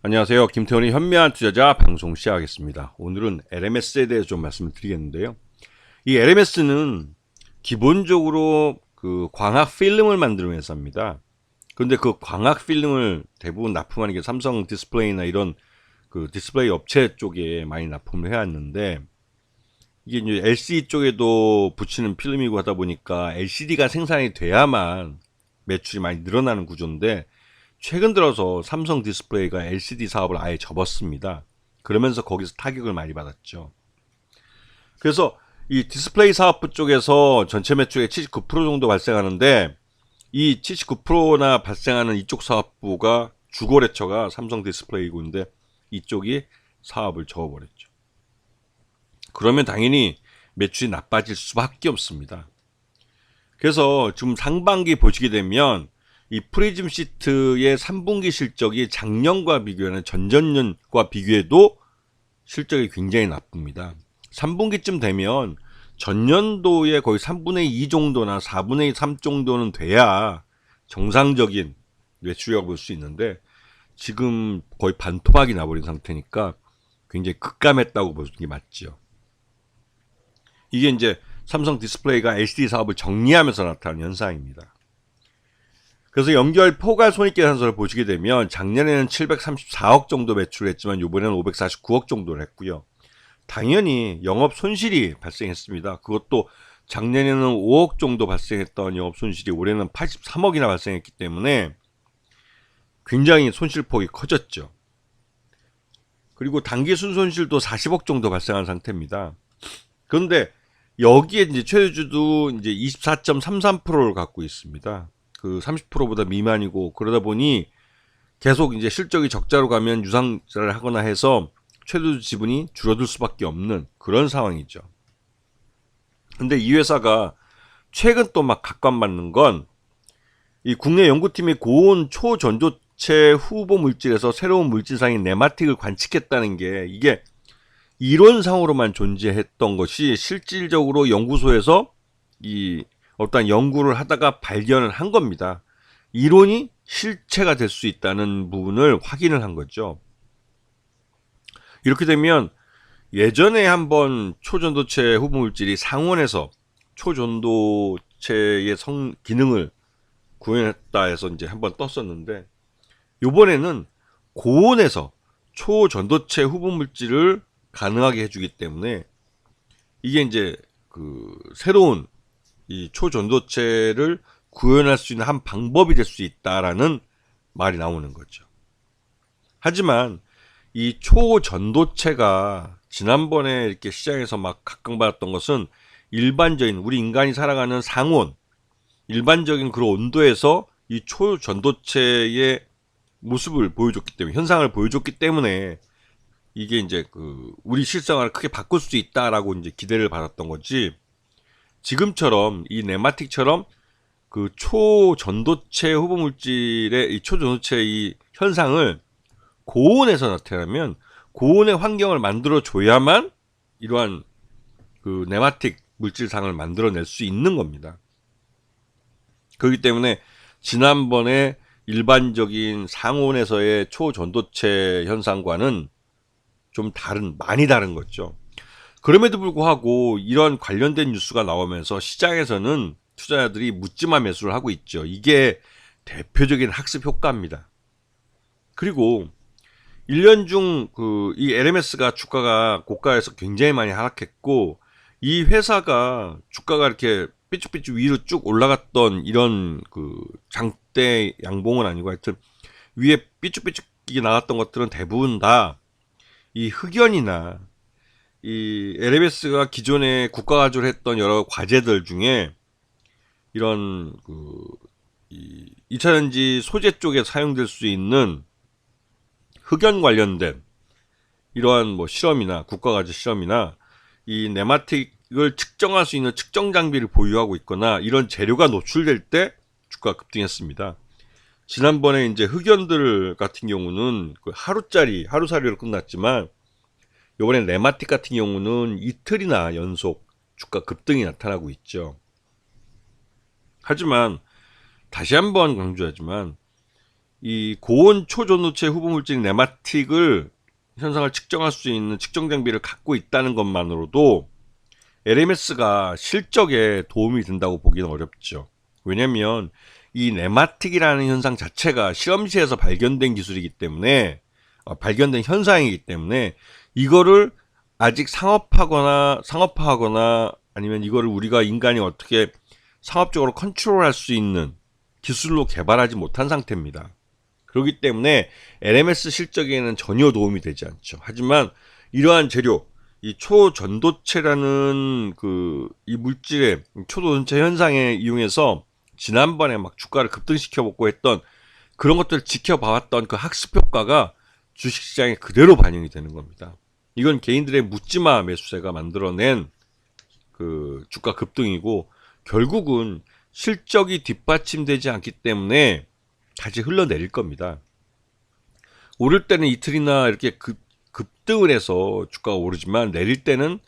안녕하세요. 김태원의 현명한 투자자 방송 시작하겠습니다. 오늘은 LMS에 대해서 좀 말씀을 드리겠는데요. 이 LMS는 기본적으로 그 광학 필름을 만드는 회사입니다. 그런데 그 광학 필름을 대부분 납품하는 게 삼성 디스플레이나 이런 그 디스플레이 업체 쪽에 많이 납품을 해왔는데, 이게 이제 LCD 쪽에도 붙이는 필름이고 하다 보니까 LCD가 생산이 돼야만 매출이 많이 늘어나는 구조인데, 최근 들어서 삼성 디스플레이가 LCD 사업을 아예 접었습니다. 그러면서 거기서 타격을 많이 받았죠. 그래서 이 디스플레이 사업부 쪽에서 전체 매출의 79% 정도 발생하는데, 이 79%나 발생하는 이쪽 사업부가 주거래처가 삼성 디스플레이고인데, 이쪽이 사업을 접어버렸죠. 그러면 당연히 매출이 나빠질 수밖에 없습니다. 그래서 지금 상반기 보시게 되면 이 프리즘 시트의 3분기 실적이 작년과 비교하는 전전년과 비교해도 실적이 굉장히 나쁩니다. 3분기쯤 되면 전년도의 거의 3분의 2 정도나 4분의 3 정도는 돼야 정상적인 매출이라고 볼 수 있는데, 지금 거의 반토막이 나버린 상태니까 굉장히 급감했다고 보는 게 맞죠. 이게 이제 삼성 디스플레이가 LCD 사업을 정리하면서 나타난 현상입니다. 그래서 연결 포괄 손익계산서를 보시게 되면 작년에는 734억 정도 매출을 했지만 이번에는 549억 정도를 했고요. 당연히 영업 손실이 발생했습니다. 그것도 작년에는 5억 정도 발생했던 영업 손실이 올해는 83억이나 발생했기 때문에 굉장히 손실폭이 커졌죠. 그리고 당기 순손실도 40억 정도 발생한 상태입니다. 그런데 여기에 이제 최대주도 이제 24.33%를 갖고 있습니다. 그 30%보다 미만이고, 그러다 보니 계속 이제 실적이 적자로 가면 유상증자를 하거나 해서 최대주 지분이 줄어들 수밖에 없는 그런 상황이죠. 근데 이 회사가 최근 또 막 각광받는 건 이 국내 연구팀이 고온 초전도체 후보 물질에서 새로운 물질상인 네마틱을 관측했다는 게, 이게 이론상으로만 존재했던 것이 실질적으로 연구소에서 이 어떤 연구를 하다가 발견을 한 겁니다. 이론이 실체가 될 수 있다는 부분을 확인을 한 거죠. 이렇게 되면 예전에 한번 초전도체 후보물질이 상온에서 초전도체의 기능을 구현했다 해서 이제 한번 떴었는데, 이번에는 고온에서 초전도체 후보물질을 가능하게 해주기 때문에 이게 이제 그 새로운 이 초전도체를 구현할 수 있는 한 방법이 될 수 있다라는 말이 나오는 거죠. 하지만 이 초전도체가 지난번에 이렇게 시장에서 막 각광받았던 것은 일반적인 우리 인간이 살아가는 상온, 일반적인 그런 온도에서 이 초전도체의 모습을 보여줬기 때문에, 현상을 보여줬기 때문에 이게 이제 그 우리 실생활을 크게 바꿀 수 있다라고 이제 기대를 받았던 거지, 지금처럼 이 네마틱처럼 그 초전도체 후보물질의 이 초전도체 이 현상을 고온에서 나타내면 고온의 환경을 만들어 줘야만 이러한 그 네마틱 물질상을 만들어낼 수 있는 겁니다. 그렇기 때문에 지난번에 일반적인 상온에서의 초전도체 현상과는 좀 많이 다른 거죠. 그럼에도 불구하고 이런 관련된 뉴스가 나오면서 시장에서는 투자자들이 묻지마 매수를 하고 있죠. 이게 대표적인 학습 효과입니다. 그리고 1년 중 이 LMS가 주가가 고가에서 굉장히 많이 하락했고, 이 회사가 주가가 이렇게 삐쭉삐쭉 위로 쭉 올라갔던 이런 그 장대 양봉은 아니고, 하여튼 위에 삐쭉삐쭉 나갔던 것들은 대부분 다 이 흑연이나 이 LMS가 기존에 국가 가주를 했던 여러 과제들 중에 이런 이 2차전지 소재 쪽에 사용될 수 있는 흑연 관련된 이러한 뭐 실험이나 국가 가주 실험이나 이 네마틱을 측정할 수 있는 측정 장비를 보유하고 있거나 이런 재료가 노출될 때 주가가 급등했습니다. 지난번에 이제 흑연들 같은 경우는 그 하루살이로 끝났지만, 이번에 네마틱 같은 경우는 이틀이나 연속 주가 급등이 나타나고 있죠. 하지만 다시 한번 강조하지만 이 고온 초전도체 후보물질 네마틱을 현상을 측정할 수 있는 측정 장비를 갖고 있다는 것만으로도 LMS가 실적에 도움이 된다고 보기는 어렵죠. 왜냐하면 이 네마틱이라는 현상 자체가 실험실에서 발견된 기술이기 때문에 발견된 현상이기 때문에 이거를 아직 상업화하거나 아니면 이거를 우리가 인간이 어떻게 상업적으로 컨트롤할 수 있는 기술로 개발하지 못한 상태입니다. 그렇기 때문에 LMS 실적에는 전혀 도움이 되지 않죠. 하지만 이러한 재료, 이 초전도체라는 이 물질의 초전도체 현상에 이용해서 지난번에 막 주가를 급등시켜 먹고 했던 그런 것들을 지켜봐왔던 그 학습 효과가 주식시장에 그대로 반영이 되는 겁니다. 이건 개인들의 묻지마 매수세가 만들어낸 그 주가 급등이고 결국은 실적이 뒷받침되지 않기 때문에 다시 흘러내릴 겁니다. 오를 때는 이틀이나 이렇게 급등을 해서 주가가 오르지만 내릴 때는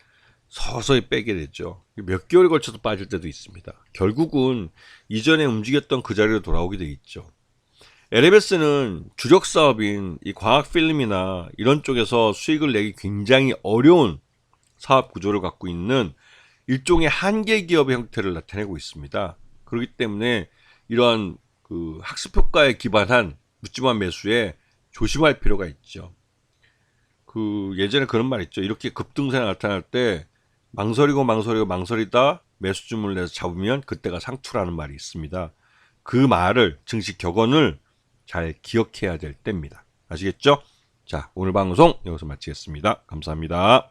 서서히 빼게 되죠. 몇 개월에 걸쳐서 빠질 때도 있습니다. 결국은 이전에 움직였던 그 자리로 돌아오게 돼 있죠. LMS는 주력 사업인 이 광학 필름이나 이런 쪽에서 수익을 내기 굉장히 어려운 사업 구조를 갖고 있는 일종의 한계 기업의 형태를 나타내고 있습니다. 그렇기 때문에 이러한 그 학습 효과에 기반한 묻지마 매수에 조심할 필요가 있죠. 그 예전에 그런 말 있죠. 이렇게 급등세가 나타날 때 망설이다 매수 주문을 내서 잡으면 그때가 상투라는 말이 있습니다. 그 말을 증시 격언을 잘 기억해야 될 때입니다. 아시겠죠? 자, 오늘 방송 여기서 마치겠습니다. 감사합니다.